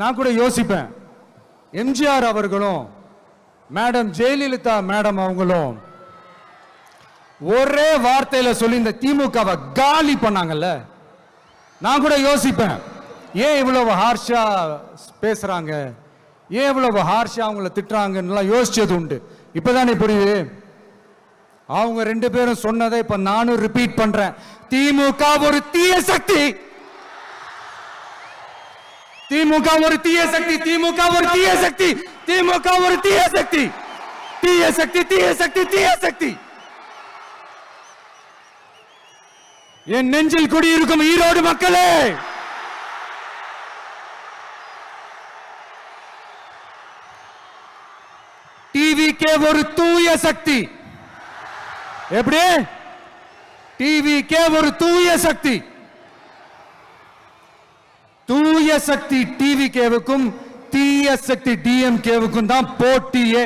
நான் கூட யோசிப்பேன், எம்ஜிஆர் அவர்களும் மேடம் ஜெயலலிதா மேடம் அவங்களும் ஒரே வார்த்தையில சொல்லி இந்த திமுகவை காலி பண்ணாங்கல்ல. நான் கூட யோசிப்பேன், ஏன் இவ்வளவு ஹார்ஷா பேசுறாங்க, ஏன் இவ்வளவு ஹார்ஷா அவங்கள திட்டுறாங்கன்னு யோசிச்சது உண்டு. இப்பதானே புரியுது. அவங்க ரெண்டு பேரும் சொன்னதை இப்ப நானும் ரிப்பீட் பண்றேன். திமுக ஒரு தீய சக்தி, திமுக ஒரு தீய சக்தி, திமுக ஒரு தீய சக்தி, திமுக ஒரு தீய சக்தி, தீய சக்தி, தீய சக்தி, தீய சக்தி. என் நெஞ்சில் குடியிருக்கும் ஈரோடு மக்களே, டிவிகே ஒரு தூய சக்தி. எப்படி? டிவிகே ஒரு தூய சக்தி. தூய சக்தி டிவிகேவுக்கும் தீய சக்தி டிஎம்கேவுக்கும் தான் போட்டியே.